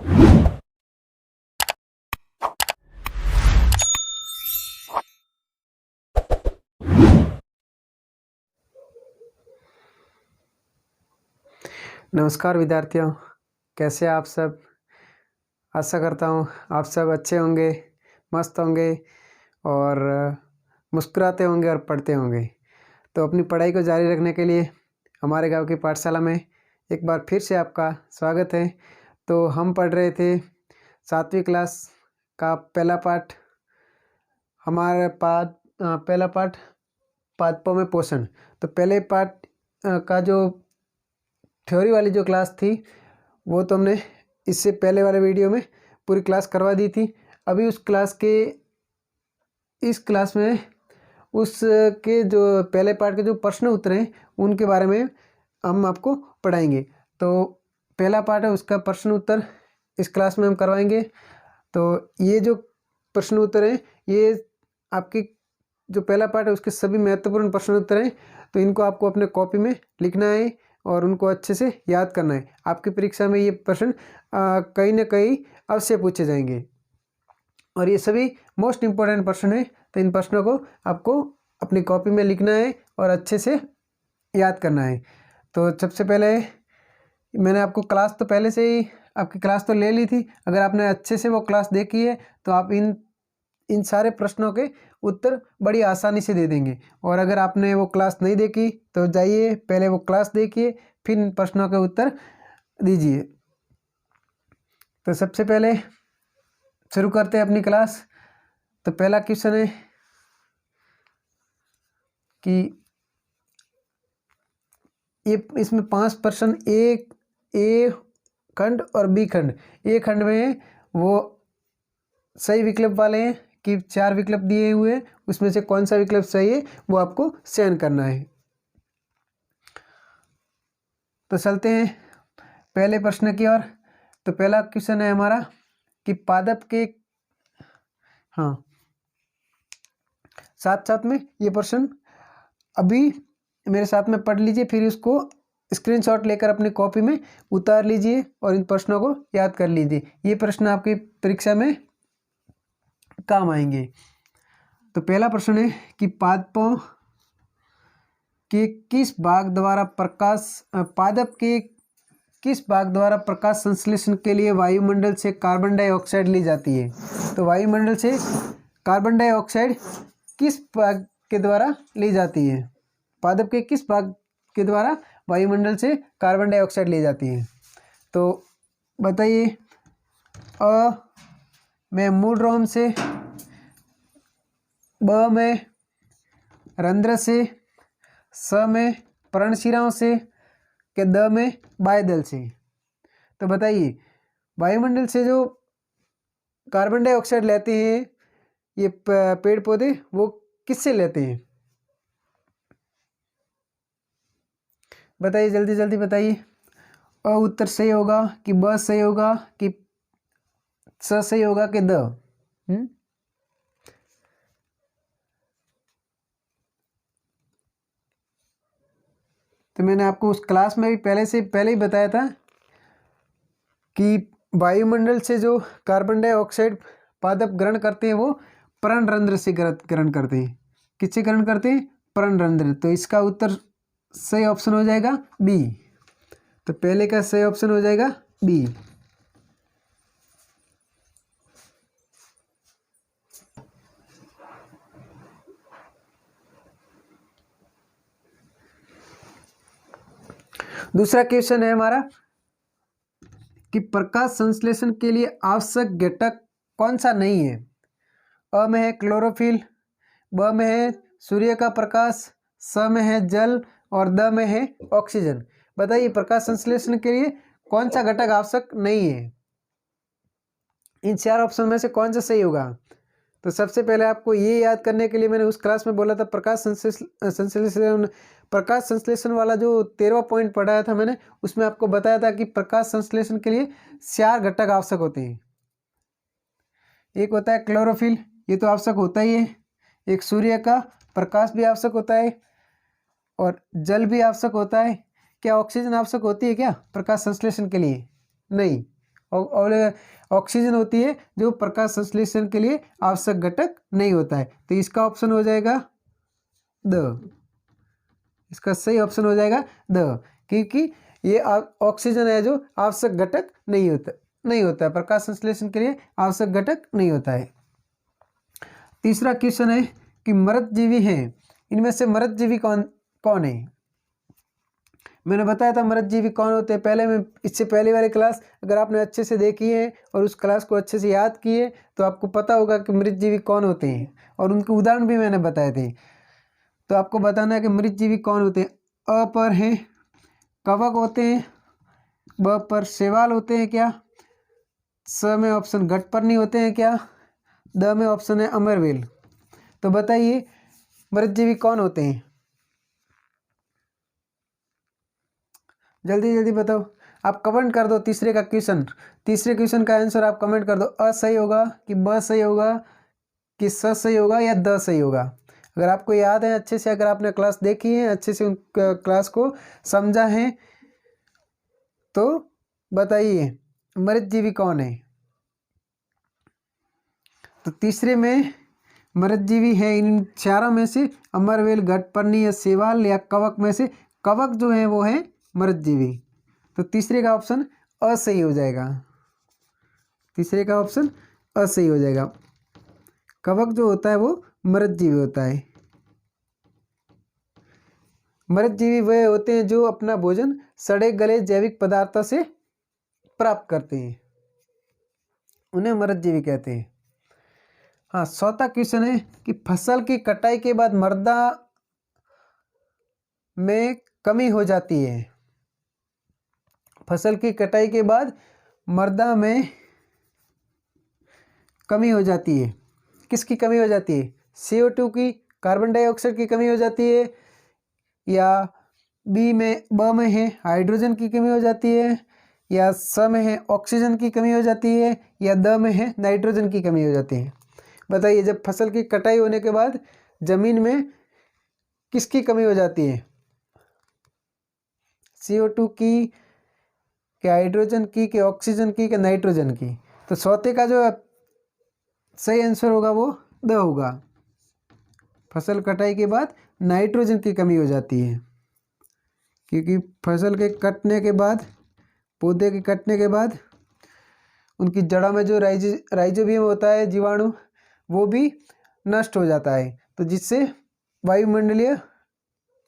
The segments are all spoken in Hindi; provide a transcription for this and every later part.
नमस्कार विद्यार्थियों, कैसे आप सब। आशा करता हूँ आप सब अच्छे होंगे, मस्त होंगे और मुस्कुराते होंगे और पढ़ते होंगे। तो अपनी पढ़ाई को जारी रखने के लिए हमारे गांव की पाठशाला में एक बार फिर से आपका स्वागत है। तो हम पढ़ रहे थे 7वीं क्लास का पहला पाठ। हमारा पहला पाठ पादपों में पोषण। तो पहले पाठ का जो थ्योरी वाली जो क्लास थी वो तो हमने इससे पहले वाले वीडियो में पूरी क्लास करवा दी थी। अभी इस क्लास में उसके जो पहले पार्ट के जो प्रश्न उत्तर हैं उनके बारे में हम आपको पढ़ाएंगे। तो पहला पार्ट है उसका प्रश्न उत्तर इस क्लास में हम करवाएंगे। तो ये जो प्रश्न उत्तर हैं ये आपकी जो पहला पार्ट है उसके सभी महत्वपूर्ण प्रश्न उत्तर हैं। तो इनको आपको अपने कॉपी में लिखना है और उनको अच्छे से याद करना है। आपकी परीक्षा में ये प्रश्न कहीं ना कहीं अवश्य पूछे जाएंगे और ये सभी मोस्ट इम्पोर्टेंट प्रश्न है। तो इन प्रश्नों को आपको अपनी कॉपी में लिखना है और अच्छे से याद करना है। तो सबसे पहले मैंने आपको क्लास तो पहले से ही आपकी क्लास तो ले ली थी। अगर आपने अच्छे से वो क्लास देखी है तो आप इन सारे प्रश्नों के उत्तर बड़ी आसानी से दे देंगे। और अगर आपने वो क्लास नहीं देखी तो जाइए पहले वो क्लास देखिए, फिर इन प्रश्नों के उत्तर दीजिए। तो सबसे पहले शुरू करते हैं अपनी क्लास। तो पहला क्वेश्चन है कि ये इसमें 5 प्रश्न ए खंड और बी खंड। ए खंड में वो सही विकल्प वाले हैं कि 4 विकल्प दिए हुए हैं, उसमें से कौन सा विकल्प सही है वो आपको चयन करना है। तो चलते हैं पहले प्रश्न की ओर। तो पहला क्वेश्चन है हमारा कि पादप के साथ साथ में ये प्रश्न अभी मेरे साथ में पढ़ लीजिए, फिर उसको स्क्रीनशॉट लेकर अपनी कॉपी में उतार लीजिए और इन प्रश्नों को याद कर लीजिए। ये प्रश्न आपकी परीक्षा में काम आएंगे। तो पहला प्रश्न है कि पादपों के किस भाग द्वारा पादप के किस भाग द्वारा प्रकाश संश्लेषण के लिए वायुमंडल से कार्बन डाइऑक्साइड ली जाती है। तो वायुमंडल से कार्बन डाइऑक्साइड किस भाग के द्वारा ली जाती है। पादप के किस भाग के द्वारा वायुमंडल से कार्बन डाइऑक्साइड ली जाती है। तो बताइए। अ में मूल रोम से, ब में रंध्र से, स में पर्णशिराओं से, के द में बाह्यदल से। तो बताइए वायुमंडल से जो कार्बन डाइऑक्साइड लेते हैं ये पेड़ पौधे वो किससे लेते हैं। बताइए जल्दी जल्दी बताइए। अ उत्तर सही होगा कि ब सही होगा कि स सही होगा कि द। तो मैंने आपको उस क्लास में भी पहले ही बताया था कि वायुमंडल से जो कार्बन डाइऑक्साइड पादप ग्रहण करते हैं वो पर्णरंध्र से ग्रहण करते हैं। किससे ग्रहण करते हैं? पर्णरंध्र। तो इसका उत्तर सही ऑप्शन हो जाएगा बी। तो पहले का सही ऑप्शन हो जाएगा बी। दूसरा क्वेश्चन है हमारा कि प्रकाश संश्लेषण के लिए आवश्यक घटक कौन सा नहीं है। अ में है क्लोरोफिल, ब में है सूर्य का प्रकाश, स में है जल और द में है ऑक्सीजन। बताइए प्रकाश संश्लेषण के लिए कौन सा घटक आवश्यक नहीं है। इन 4 ऑप्शन में से कौन सा सही होगा। तो सबसे पहले आपको ये याद करने के लिए मैंने उस क्लास में बोला था प्रकाश संश्लेषण वाला जो 13वां पॉइंट पढ़ाया था मैंने, उसमें आपको बताया था कि प्रकाश संश्लेषण के लिए 4 घटक आवश्यक होते हैं। एक होता है क्लोरोफिल, ये तो आवश्यक होता ही है। एक सूर्य का प्रकाश भी आवश्यक होता है और जल भी आवश्यक होता है। क्या ऑक्सीजन आवश्यक होती है क्या प्रकाश संश्लेषण के लिए? नहीं, और ऑक्सीजन होती है जो प्रकाश संश्लेषण के लिए आवश्यक घटक नहीं होता है। तो इसका ऑप्शन हो जाएगा द, इसका सही ऑप्शन हो जाएगा द, क्योंकि ये ऑक्सीजन है जो आवश्यक घटक नहीं होता है, प्रकाश संश्लेषण के लिए आवश्यक घटक नहीं होता है। तीसरा क्वेश्चन है कि मृतजीवी हैं, इनमें से मृतजीवी कौन है। मैंने बताया था मृतजीवी कौन होते हैं पहले में, इससे पहले वाली क्लास अगर आपने अच्छे से देखी है और उस क्लास को अच्छे से याद किए तो आपको पता होगा कि मृतजीवी कौन होते हैं, और उनके उदाहरण भी मैंने बताए थे। तो आपको बताना है कि मृतजीवी कौन होते हैं। अ पर हैं कवक होते हैं, ब पर शैवाल होते हैं क्या, स में ऑप्शन घटपर्णी होते हैं क्या, द में ऑप्शन है अमरवेल। तो बताइए मृतजीवी कौन होते हैं, जल्दी जल्दी बताओ। आप कमेंट कर दो तीसरे क्वेश्चन का आंसर आप कमेंट कर दो। अ सही होगा कि ब सही होगा कि स सही होगा या द सही होगा। अगर आपको याद है अच्छे से, अगर आपने क्लास देखी है अच्छे से, उन क्लास को समझा है, तो बताइए मृतजीवी कौन है। तो तीसरे में मृतजीवी है इन चारों में से अमरवेल, घटपर्णी या शैवाल या कवक में से कवक जो है वो है मृतजीवी। तो तीसरे का ऑप्शन असही हो जाएगा, तीसरे का ऑप्शन असही हो जाएगा। कवक जो होता है वो मृतजीवी होता है। मृतजीवी वे होते हैं जो अपना भोजन सड़े गले जैविक पदार्थों से प्राप्त करते हैं, उन्हें मृतजीवी कहते हैं। हाँ, चौथा क्वेश्चन है कि फसल की कटाई के बाद मृदा में कमी हो जाती है। फसल की कटाई के बाद मृदा में कमी हो जाती है, किसकी कमी हो जाती है, CO2 की, कार्बन डाइऑक्साइड की कमी हो जाती है, या ब में है हाइड्रोजन की कमी हो जाती है, या स में है ऑक्सीजन की कमी हो जाती है, या द में है नाइट्रोजन की कमी हो जाती है। बताइए जब फसल की कटाई होने के बाद जमीन में किसकी कमी हो जाती है, CO2 की, क्या हाइड्रोजन की, क्या ऑक्सीजन की, क्या नाइट्रोजन की। तो चौथे का जो सही आंसर होगा वो द होगा। फसल कटाई के बाद नाइट्रोजन की कमी हो जाती है, क्योंकि फसल के कटने के बाद, पौधे के कटने के बाद उनकी जड़ा में जो राइजोबियम होता है, जीवाणु, वो भी नष्ट हो जाता है। तो जिससे वायुमंडलीय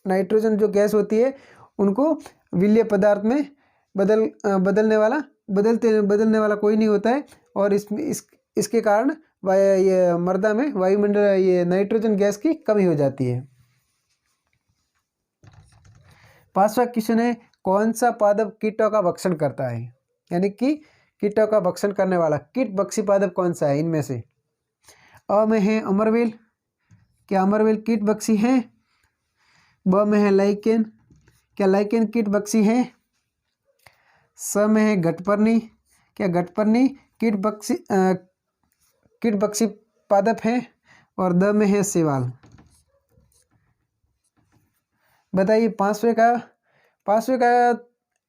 नाइट्रोजन जो गैस होती है उनको विलीय पदार्थ में बदलने वाला कोई नहीं होता है, और इसके कारण ये मृदा में वायुमंडल ये नाइट्रोजन गैस की कमी हो जाती है। पांचवा क्वेश्चन है कौन सा पादप कीटों का भक्षण करता है, यानी कि कीटों का भक्षण करने वाला कीट भक्षी पादप कौन सा है इनमें से। अ में है अमरवेल, क्या अमरवेल कीट भक्षी है। ब में है लाइकेन, क्या लाइकेन कीट भक्षी है। स में है घटपर्णी, क्या घटपर्णी कीट भक्षी पादप है। और द में है शैवाल। बताइए पांचवे का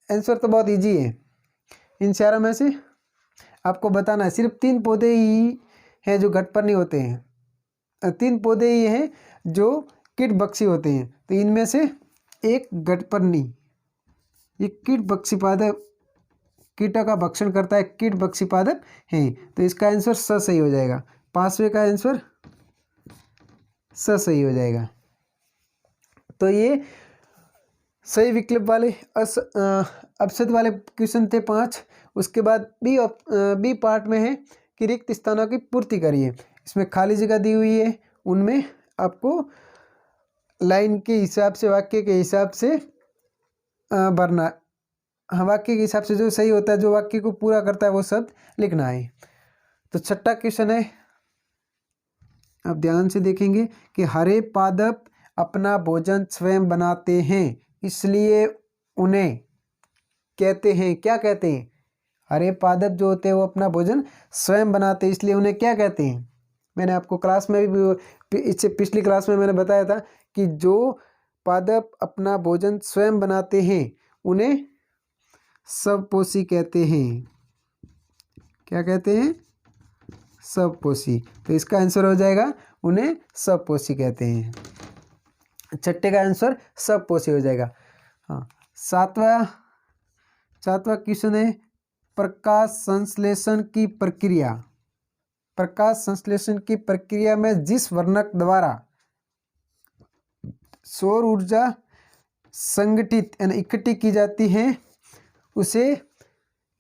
आंसर तो बहुत इजी है। इन चारों में से आपको बताना है, सिर्फ 3 पौधे ही हैं जो घटपर्णी होते हैं, 3 पौधे ही हैं जो कीट भक्षी होते हैं। तो इनमें से एक घटपर्णी, ये कीट भक्षी पादप, कीटों का भक्षण करता है, कीट भक्षी पादप है। तो इसका आंसर स सही हो जाएगा, पांचवे का आंसर स सही हो जाएगा। तो ये सही विकल्प वाले अपशब्द वाले क्वेश्चन थे 5। उसके बाद बी पार्ट में है कि रिक्त स्थानों की पूर्ति करिए। इसमें खाली जगह दी हुई है, उनमें आपको लाइन के हिसाब से, वाक्य के हिसाब से भरना, वाक्य के हिसाब से जो सही होता है, जो वाक्य को पूरा करता है वो शब्द लिखना है। तो छठा क्वेश्चन है, आप ध्यान से देखेंगे कि हरे पादप अपना भोजन स्वयं बनाते हैं, इसलिए उन्हें कहते हैं, क्या कहते हैं। हरे पादप जो होते हैं वो अपना भोजन स्वयं बनाते हैं, इसलिए उन्हें क्या कहते हैं। मैंने आपको क्लास में भी, इससे पिछली क्लास में मैंने बताया था कि जो पादप अपना भोजन स्वयं बनाते हैं उन्हें स्वपोषी कहते हैं। क्या कहते हैं? सबपोषी। तो इसका आंसर हो जाएगा, उन्हें सबपोषी कहते हैं। छठे का आंसर सबपोषी हो जाएगा। हाँ, सातवां क्वेश्चन है प्रकाश संश्लेषण की प्रक्रिया। प्रकाश संश्लेषण की प्रक्रिया में जिस वर्णक द्वारा सौर ऊर्जा संगठित यानी इकट्ठी की जाती है उसे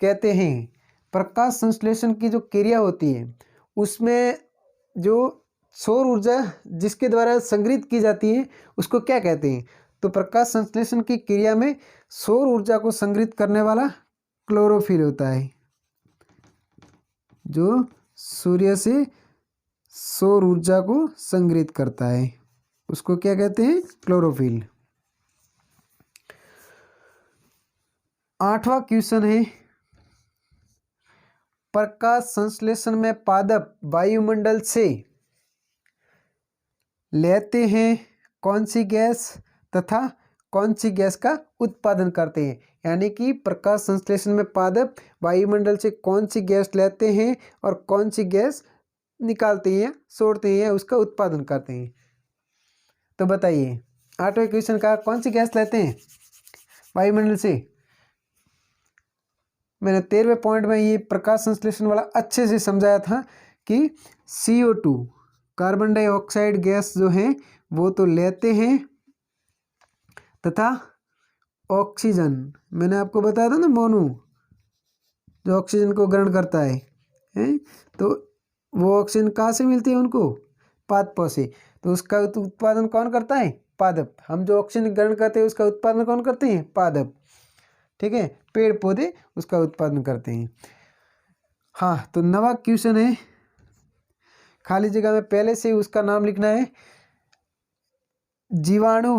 कहते हैं। प्रकाश संश्लेषण की जो क्रिया होती है उसमें जो सौर ऊर्जा जिसके द्वारा संग्रहित की जाती है उसको क्या कहते हैं? तो प्रकाश संश्लेषण की क्रिया में सौर ऊर्जा को संग्रहित करने वाला क्लोरोफिल होता है, जो सूर्य से सौर ऊर्जा को संग्रहित करता है, उसको क्या कहते हैं? क्लोरोफिल। आठवां क्वेश्चन है प्रकाश संश्लेषण में पादप वायुमंडल से लेते हैं कौन सी गैस तथा कौन सी गैस का उत्पादन करते हैं? यानी कि प्रकाश संश्लेषण में पादप वायुमंडल से कौन सी गैस लेते हैं और कौन सी गैस निकालते हैं, छोड़ते हैं, उसका उत्पादन करते हैं। तो बताइए, आठवें क्वेश्चन का कौन सी गैस लेते हैं वायुमंडल से? मैंने 13वें पॉइंट में ये प्रकाश संश्लेषण वाला अच्छे से समझाया था कि CO2 कार्बन डाइऑक्साइड गैस जो है वो तो लेते हैं, तथा ऑक्सीजन मैंने आपको बताया था ना, मोनू जो ऑक्सीजन को ग्रहण करता है, तो वो ऑक्सीजन कहाँ से मिलती है उनको? पादपों से। तो उसका उत्पादन कौन करता है? पादप। हम जो ऑक्सीजन ग्रहण करते हैं उसका उत्पादन कौन करते हैं? पादप। ठीक है, पेड़ पौधे उसका उत्पादन करते हैं। हाँ, तो 9वां क्वेश्चन है, खाली जगह में पहले से उसका नाम लिखना है। जीवाणु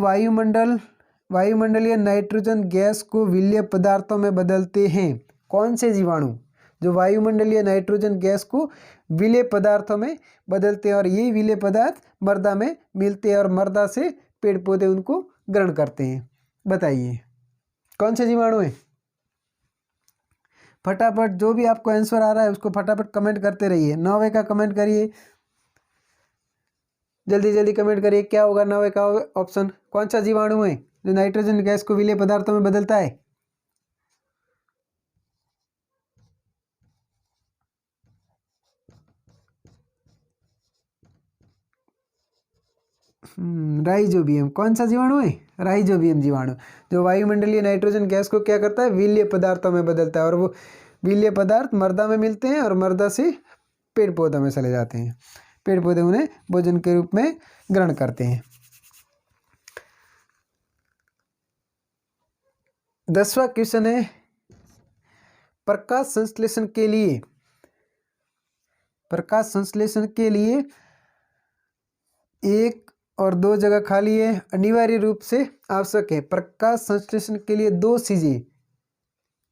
वायुमंडलीय नाइट्रोजन गैस को विलेय पदार्थों में बदलते हैं। कौन से जीवाणु? जो वायुमंडलीय नाइट्रोजन गैस को विलेय पदार्थों में बदलते हैं, और ये विलेय पदार्थ मृदा में मिलते हैं और मृदा से पेड़ पौधे उनको ग्रहण करते हैं। बताइए कौन से जीवाणु हैं? फटाफट जो भी आपको आंसर आ रहा है उसको फटाफट कमेंट करते रहिए। 9वें का कमेंट करिए, जल्दी जल्दी कमेंट करिए। क्या होगा 9वें का ऑप्शन? कौन सा जीवाणु है जो नाइट्रोजन गैस को विलेय पदार्थों में बदलता है? राइजोबियम। कौन सा जीवाणु है? राइजोबियम जीवाणु, जो वायुमंडलीय नाइट्रोजन गैस को क्या करता है? विलेय पदार्थों में बदलता है, और वो विलेय पदार्थ मृदा में मिलते हैं और मृदा से पेड़ पौधों में चले जाते हैं। पेड़ पौधे उन्हें भोजन के रूप में ग्रहण करते हैं। 10वां क्वेश्चन है प्रकाश संश्लेषण के लिए 1 और 2 जगह खाली है, अनिवार्य रूप से आवश्यक है। प्रकाश संश्लेषण के लिए 2 चीजें।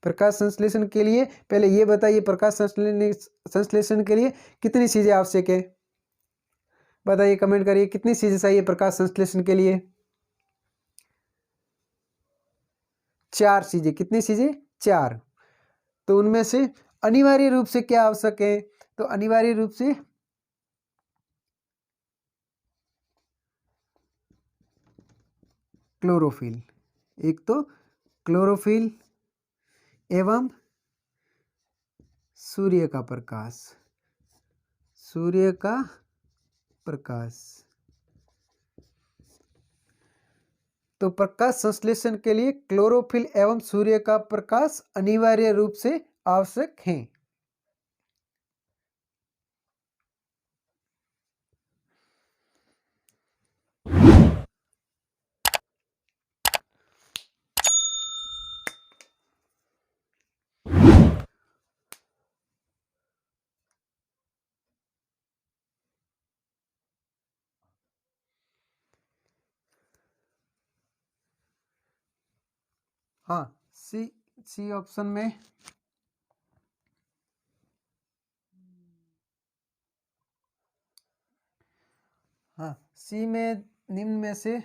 प्रकाश संश्लेषण के लिए पहले ये बताइए, प्रकाश संश्लेषण के लिए कितनी चीजें आवश्यक है? बताइए, कमेंट करिए, कितनी चीजें चाहिए प्रकाश संश्लेषण के लिए? 4 चीजें। कितनी चीजें? 4। तो उनमें से अनिवार्य रूप से क्या आवश्यक है? तो अनिवार्य रूप से क्लोरोफिल। एक तो क्लोरोफिल एवं सूर्य का प्रकाश। तो प्रकाश संश्लेषण के लिए क्लोरोफिल एवं सूर्य का प्रकाश अनिवार्य रूप से आवश्यक है। हाँ, सी ऑप्शन में हाँ, सी में निम्न में से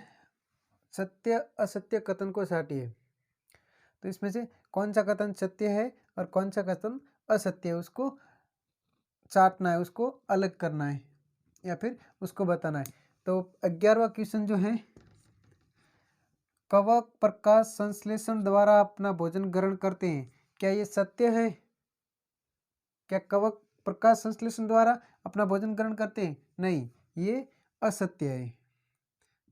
सत्य असत्य कथन को छाटिए। तो इसमें से कौन सा कथन सत्य है और कौन सा कथन असत्य है उसको चाटना है, उसको अलग करना है या फिर उसको बताना है। तो 11वां क्वेश्चन जो है, कवक प्रकाश संश्लेषण द्वारा अपना भोजन ग्रहण करते हैं, क्या ये सत्य है? क्या कवक प्रकाश संश्लेषण द्वारा अपना भोजन ग्रहण करते हैं? नहीं, ये असत्य है।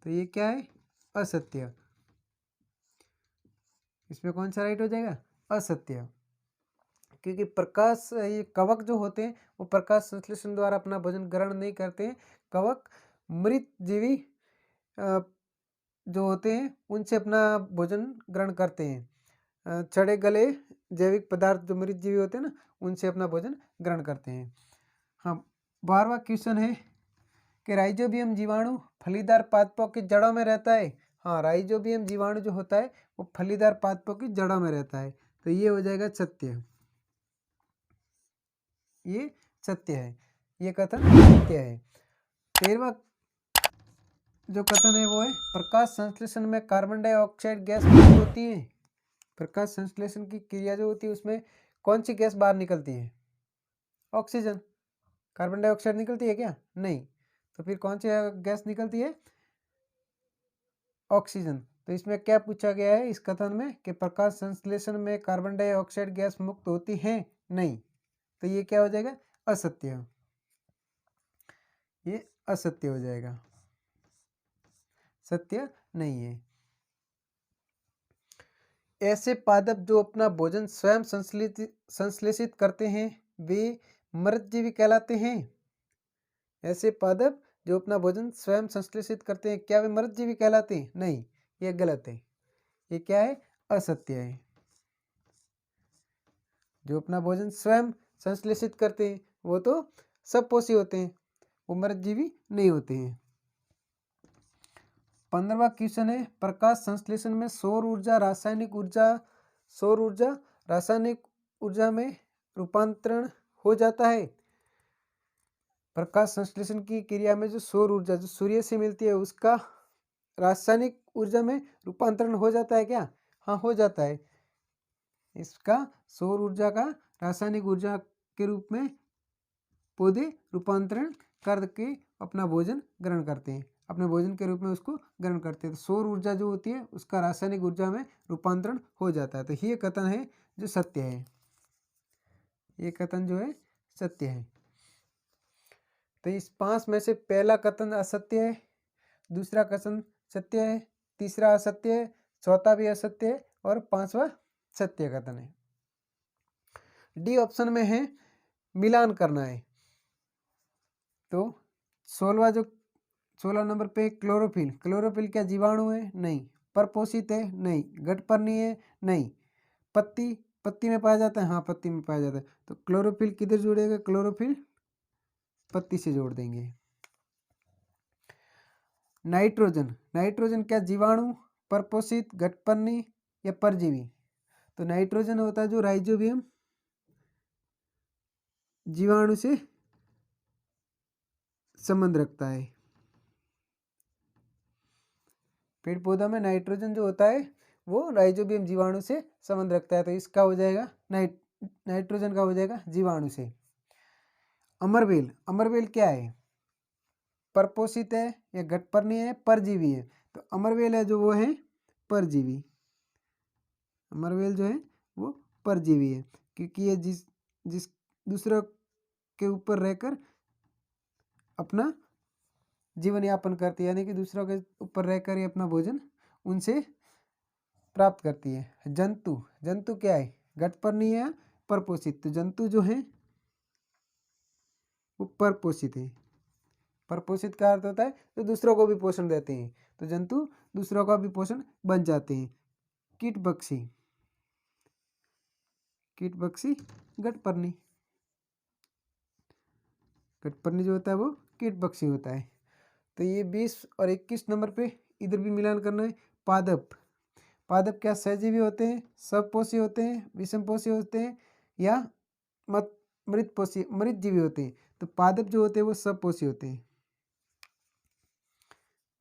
तो ये क्या है? असत्य। इसमें कौन सा राइट हो जाएगा? असत्य। क्योंकि प्रकाश, ये कवक जो होते हैं वो प्रकाश संश्लेषण द्वारा अपना भोजन ग्रहण नहीं करते हैं। कवक मृत जीवी जो होते हैं उनसे अपना भोजन ग्रहण करते हैं। सड़े गले जैविक पदार्थ जो मृत जीवी होते हैं ना, उनसे अपना भोजन ग्रहण करते हैं। हाँ, 12वां क्वेश्चन है कि राइजोबियम जीवाणु फलीदार पादपों की जड़ों में रहता है। हाँ, राइजोबियम जीवाणु जो होता है वो फलीदार पादपों की जड़ों में रहता है। तो ये हो जाएगा सत्य। ये सत्य है, ये कथन सत्य है। 13वां जो कथन है वो है प्रकाश संश्लेषण में कार्बन डाइऑक्साइड गैस मुक्त होती है। प्रकाश संश्लेषण की क्रिया जो होती है उसमें कौन सी गैस बाहर निकलती है? ऑक्सीजन। कार्बन डाइऑक्साइड निकलती है क्या? नहीं। तो फिर कौन सी गैस निकलती है? ऑक्सीजन। तो इसमें क्या पूछा गया है इस कथन में कि प्रकाश संश्लेषण में कार्बन डाइऑक्साइड गैस मुक्त होती है? नहीं। तो ये क्या हो जाएगा? असत्य। ये असत्य हो जाएगा, सत्य नहीं है। ऐसे पादप जो अपना भोजन स्वयं संश्लेषित करते हैं वे मृतजीवी कहलाते हैं। ऐसे पादप जो अपना भोजन स्वयं संश्लेषित करते हैं, क्या वे मृतजीवी कहलाते हैं? नहीं, ये गलत है। ये क्या है? असत्य है। जो अपना भोजन स्वयं संश्लेषित करते हैं वो तो सबपोषी होते हैं, वो मृतजीवी नहीं होते हैं। 15वां क्वेश्चन है प्रकाश संश्लेषण में सौर ऊर्जा रासायनिक ऊर्जा में रूपांतरण हो जाता है। प्रकाश संश्लेषण की क्रिया में जो सौर ऊर्जा जो सूर्य से मिलती है उसका रासायनिक ऊर्जा में रूपांतरण हो जाता है क्या? हाँ, हो जाता है। इसका सौर ऊर्जा का रासायनिक ऊर्जा के रूप में पौधे रूपांतरण करके अपना भोजन ग्रहण करते हैं, अपने भोजन के रूप में उसको ग्रहण करते हैं। तो सौर ऊर्जा जो होती है उसका रासायनिक ऊर्जा में रूपांतरण हो जाता है। तो ये कथन है जो सत्य है, ये कथन जो है सत्य है। तो इस 5 में से पहला कथन असत्य है, दूसरा कथन सत्य है, तीसरा असत्य है, चौथा भी असत्य है और 5वां सत्य कथन है। डी ऑप्शन में है मिलान करना है। तो 16 नंबर पे क्लोरोफिल। क्लोरोफिल क्या जीवाणु है? नहीं। परपोषित है? नहीं। गठपर्णी है? नहीं। पत्ती में पाया जाता है? हाँ, पत्ती में पाया जाता है। तो क्लोरोफिल किधर जुड़ेगा? क्लोरोफिल पत्ती से जोड़ देंगे। नाइट्रोजन क्या जीवाणु, परपोषित, गठपर्णी या परजीवी? तो नाइट्रोजन होता है जो राइजोबियम जीवाणु से संबंध रखता है। पेड़ पौधा में नाइट्रोजन जो होता है वो राइजोबियम जीवाणु से संबंध रखता है। तो इसका हो जाएगा नाइट्रोजन का हो जाएगा जीवाणु से। अमरबेल क्या है? परपोषित है या गठपर्णी है, परजीवी है? तो अमरबेल है जो वो है परजीवी। अमरबेल जो है वो परजीवी है, क्योंकि ये जिस दूसरों के ऊपर रहकर अपना जीवन यापन करती है, यानी कि दूसरों के ऊपर रहकर ही अपना भोजन उनसे प्राप्त करती है। जंतु क्या है? गठपर्णी है परपोषित? तो जंतु जो है वो परपोषित है। परपोषित का अर्थ होता है तो दूसरों को भी पोषण देते हैं, तो जंतु दूसरों का भी पोषण बन जाते हैं। कीट पक्षी गठपर्णी जो होता है वो कीट पक्षी होता है। तो ये 20 और 21 नंबर पे इधर भी मिलान करना है। पादप क्या सहजीवी होते हैं, सबपोषी होते हैं, विषमपोषी होते हैं या मृत जीवी होते हैं? तो पादप जो होते हैं वो सबपोषी होते हैं।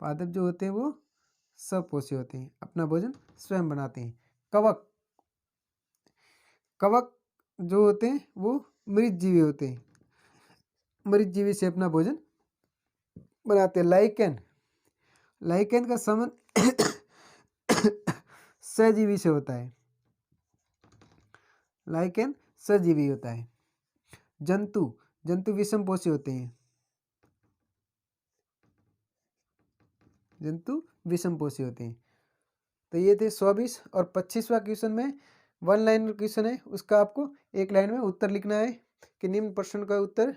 पादप जो होते हैं वो सबपोषी होते हैं, अपना भोजन स्वयं बनाते हैं। कवक जो होते हैं वो मृत जीवी होते हैं। मरीचजीवी से अपना भोजन बनाते हैं। लाइकेन, लाइकेन का संबंध सहजीवी से होता है। लाइकेन सहजीवी होता है। जंतु, जंतु विषमपोषी होते हैं। जंतु विषमपोषी होते हैं। तो ये थे 24 और 25वां क्वेश्चन में 1 लाइन क्वेश्चन है, उसका आपको 1 लाइन में उत्तर लिखना है कि निम्न प्रश्न का उत्तर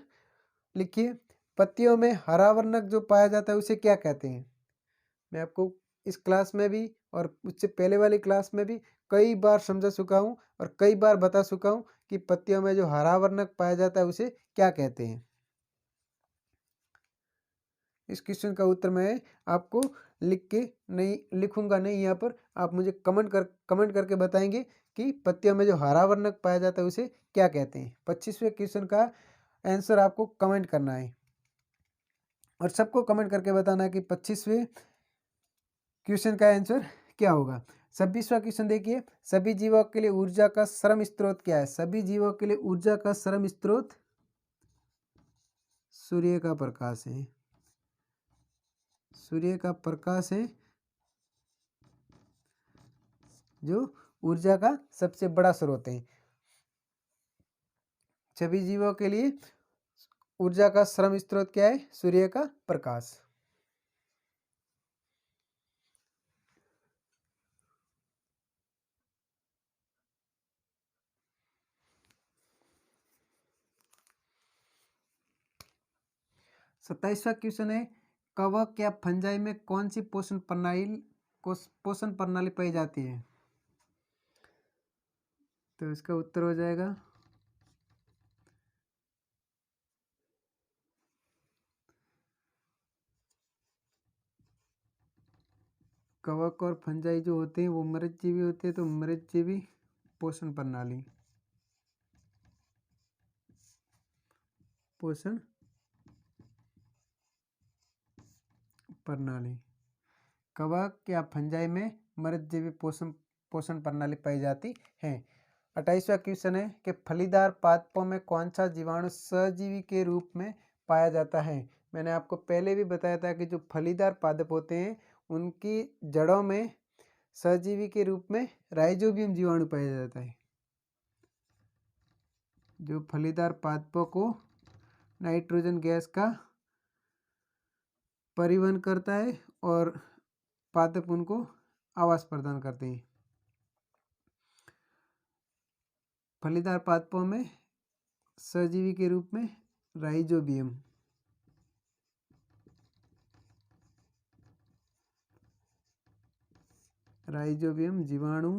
लिखिए। पत्तियों में हरा वर्णक जो पाया जाता है उसे क्या कहते हैं? मैं आपको इस क्लास में भी और उससे पहले वाली क्लास में भी कई बार समझा चुका हूँ और कई बार बता चुका हूँ कि पत्तियों में जो हरा वर्णक पाया जाता है उसे क्या कहते हैं। इस क्वेश्चन का उत्तर मैं आपको लिख के नहीं लिखूंगा नहीं, यहाँ पर आप मुझे कमेंट करके बताएंगे कि पत्तियों में जो हरा वर्णक पाया जाता है उसे क्या कहते हैं। 25वें क्वेश्चन का आंसर आपको कमेंट करना है और सबको कमेंट करके बताना है कि 25वें क्वेश्चन का आंसर क्या होगा। 26वां क्वेश्चन देखिए, सभी जीवों के लिए ऊर्जा का सरल स्रोत क्या है? सभी जीवों के लिए ऊर्जा का सरल स्रोत सूर्य का प्रकाश है। सूर्य का प्रकाश है जो ऊर्जा का सबसे बड़ा स्रोत है। सभी जीवों के लिए ऊर्जा का सरल स्रोत क्या है? सूर्य का प्रकाश। सत्ताईसवां क्वेश्चन है, कवक या फंजाई में कौन सी पोषण प्रणाली पाई जाती है? तो इसका उत्तर हो जाएगा कवक और फंजाई जो होते हैं वो मृतजीवी होते हैं, तो मृतजीवी पोषण प्रणाली। पोषण प्रणाली, कवक या फंजाई में मृतजीवी पोषण प्रणाली पाई जाती है। 28वां क्वेश्चन है कि फलीदार पादपों में कौन सा जीवाणु सहजीवी के रूप में पाया जाता है? मैंने आपको पहले भी बताया था कि जो फलीदार पादप होते हैं उनकी जड़ों में सहजीवी के रूप में राइजोबियम जीवाणु पाया जाता है, जो फलीदार पादपों को नाइट्रोजन गैस का परिवहन करता है और पादप उनको आवास प्रदान करते हैं। फलीदार पादपों में सहजीवी के रूप में राइजोबियम जीवाणु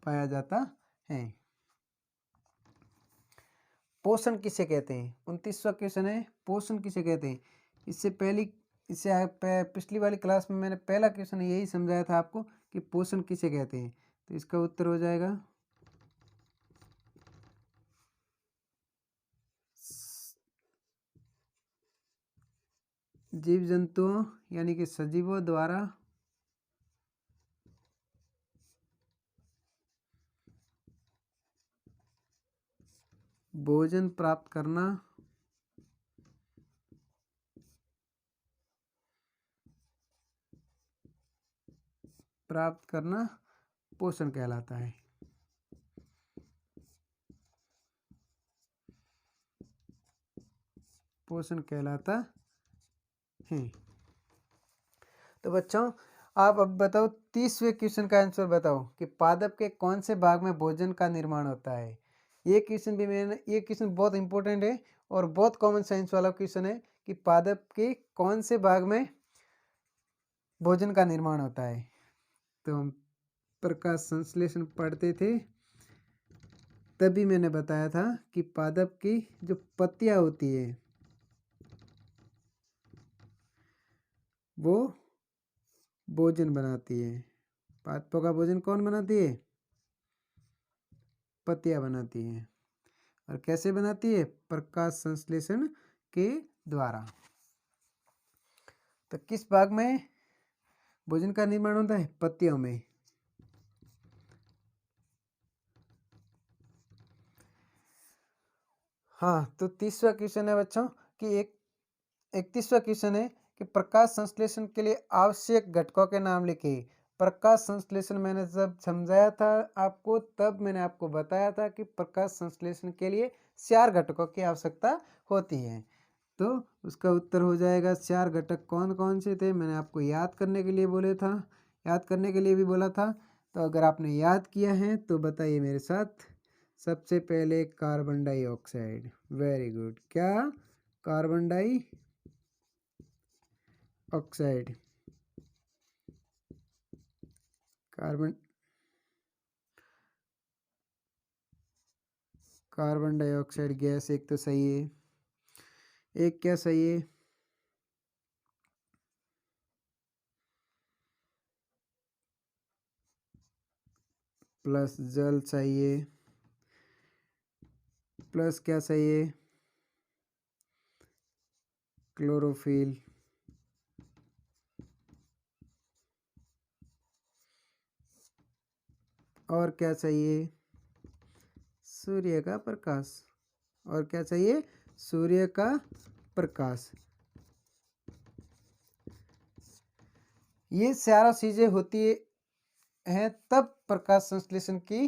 पाया जाता है। पोषण किसे कहते हैं? 29वां क्वेश्चन है, पोषण किसे कहते हैं? पिछली वाली क्लास में मैंने पहला क्वेश्चन यही समझाया था आपको कि पोषण किसे कहते हैं। तो इसका उत्तर हो जाएगा जीव जंतुओं यानी कि सजीवों द्वारा भोजन प्राप्त करना पोषण कहलाता है। पोषण कहलाता है। तो बच्चों आप अब बताओ 30वें क्वेश्चन का आंसर बताओ कि पादप के कौन से भाग में भोजन का निर्माण होता है? ये क्वेश्चन बहुत इंपॉर्टेंट है और बहुत कॉमन सेंस वाला क्वेश्चन है कि पादप के कौन से भाग में भोजन का निर्माण होता है। तो हम प्रकाश संश्लेषण पढ़ते थे तभी मैंने बताया था कि पादप की जो पत्तियां होती है वो भोजन बनाती है। पादपों का भोजन कौन बनाती है? पत्तियां बनाती हैं। और कैसे बनाती है? प्रकाश संश्लेषण के द्वारा। तो किस भाग में भोजन का निर्माण होता है? पत्तियों में। हाँ, तो 30वां क्वेश्चन है बच्चों कि 31वां क्वेश्चन है कि प्रकाश संश्लेषण के लिए आवश्यक घटकों के नाम लिखिए। प्रकाश संश्लेषण मैंने जब समझाया था आपको, तब मैंने आपको बताया था कि प्रकाश संश्लेषण के लिए 4 घटकों की आवश्यकता होती है। तो उसका उत्तर हो जाएगा 4 घटक कौन कौन से थे, मैंने आपको याद करने के लिए याद करने के लिए भी बोला था। तो अगर आपने याद किया है तो बताइए मेरे साथ। सबसे पहले कार्बन डाइऑक्साइड, वेरी गुड। क्या? Carbon dioxide. Carbon dioxide gas एक तो सही है। एक क्या सही है? प्लस जल चाहिए। प्लस क्या चाहिए? क्लोरोफिल। और क्या चाहिए? सूर्य का प्रकाश। और क्या चाहिए? सूर्य का प्रकाश। ये सारा चीजें होती है तब प्रकाश संश्लेषण की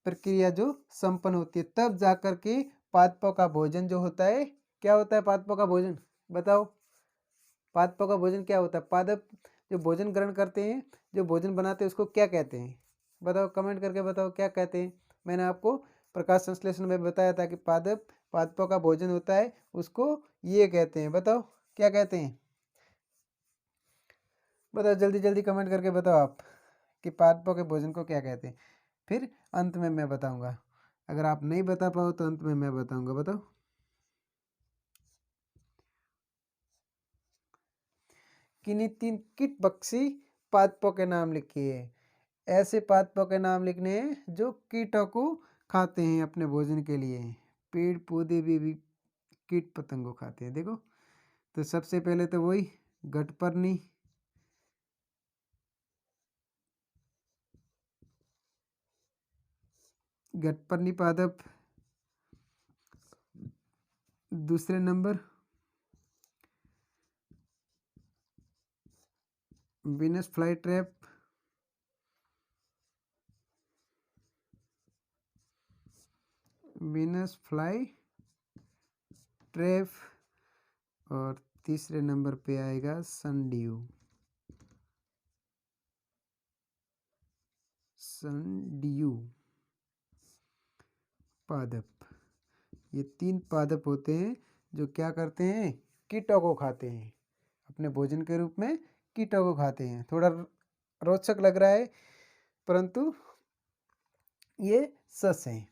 प्रक्रिया जो संपन्न होती है, तब जाकर के पादपों का भोजन जो होता है। क्या होता है पादपों का भोजन? बताओ। पादपों का भोजन क्या होता है? पादप जो भोजन ग्रहण करते हैं, जो भोजन बनाते हैं, उसको क्या कहते हैं? बताओ, कमेंट करके बताओ क्या कहते हैं। मैंने आपको प्रकाश संश्लेषण में बताया था कि पादपों का भोजन होता है, उसको ये कहते हैं। बताओ क्या कहते हैं? बताओ जल्दी जल्दी कमेंट करके बताओ आप कि पादपों के भोजन को क्या कहते हैं। फिर अंत में मैं बताऊंगा। अगर आप नहीं बता पाओ तो अंत में मैं बताऊंगा। बताओ। किन्हीं 3 कीट भक्षी पादपों के नाम लिखिए। ऐसे पादपों के नाम लिखने हैं जो कीटों को खाते हैं अपने भोजन के लिए। पेड़ पौधे भी कीट पतंगों खाते हैं। देखो, तो सबसे पहले तो वही गठपर्णी, गठपर्णी पादप। दूसरे number Venus fly trap. Venus fly trap. और तीसरे नंबर पे आएगा सनड्यू। सनड्यू पादप। ये 3 पादप होते हैं जो क्या करते हैं? कीटों को खाते हैं। अपने भोजन के रूप में कीटों को खाते हैं। थोड़ा रोचक लग रहा है, परंतु ये सच है।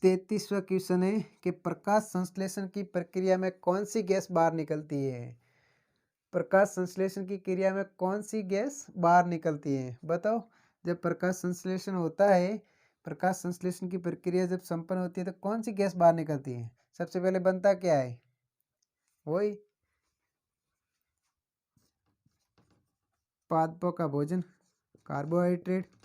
33वां क्वेश्चन है कि प्रकाश संश्लेषण की प्रक्रिया में कौन सी गैस बाहर निकलती है? प्रकाश संश्लेषण की क्रिया में कौन सी गैस बाहर निकलती है? बताओ। जब प्रकाश संश्लेषण होता है, प्रकाश संश्लेषण की प्रक्रिया जब संपन्न होती है तो कौन सी गैस बाहर निकलती है? सबसे पहले बनता क्या है? वही पादपों का भोजन, कार्बोहाइड्रेट।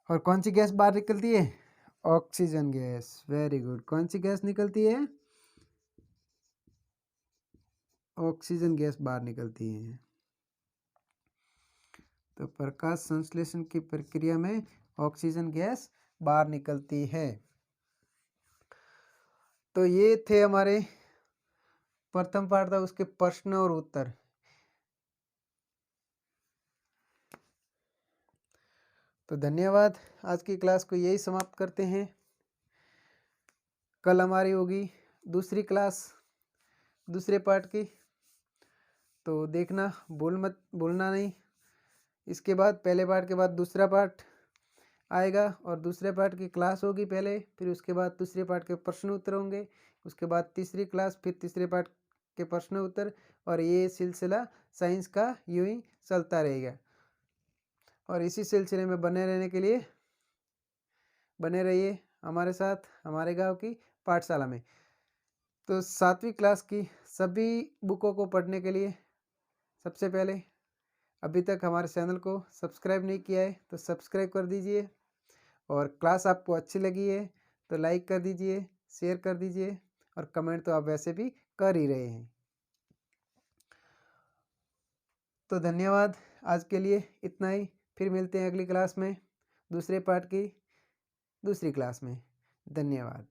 और कौन सी गैस बाहर निकलती है? Oxygen gas. Very good. कौन सी गैस निकलती है? ऑक्सीजन गैस बाहर निकलती है। तो प्रकाश संश्लेषण की प्रक्रिया में ऑक्सीजन गैस बाहर निकलती है। तो ये थे हमारे प्रथम पाठ था, उसके प्रश्न और उत्तर। तो धन्यवाद। आज की क्लास को यही समाप्त करते हैं। कल हमारी होगी दूसरी क्लास, दूसरे पार्ट की। तो देखना, भूलना नहीं। इसके बाद पहले पार्ट के बाद दूसरा पार्ट आएगा और दूसरे पार्ट की क्लास होगी पहले, फिर उसके बाद दूसरे पार्ट के प्रश्न उत्तर होंगे, उसके बाद तीसरी क्लास, फिर तीसरे पार्ट के प्रश्न उत्तर। और ये सिलसिला साइंस का यूं ही चलता रहेगा। और इसी सिलसिले में बने रहने के लिए बने रहिए हमारे साथ हमारे गांव की पाठशाला में। तो 7वीं क्लास की सभी बुकों को पढ़ने के लिए सबसे पहले अभी तक हमारे चैनल को सब्सक्राइब नहीं किया है तो सब्सक्राइब कर दीजिए, और क्लास आपको अच्छी लगी है तो लाइक कर दीजिए, शेयर कर दीजिए, और कमेंट तो आप वैसे भी कर ही रहे हैं। तो धन्यवाद, आज के लिए इतना ही। फिर मिलते हैं अगली क्लास में दूसरे पार्ट की दूसरी क्लास में। धन्यवाद।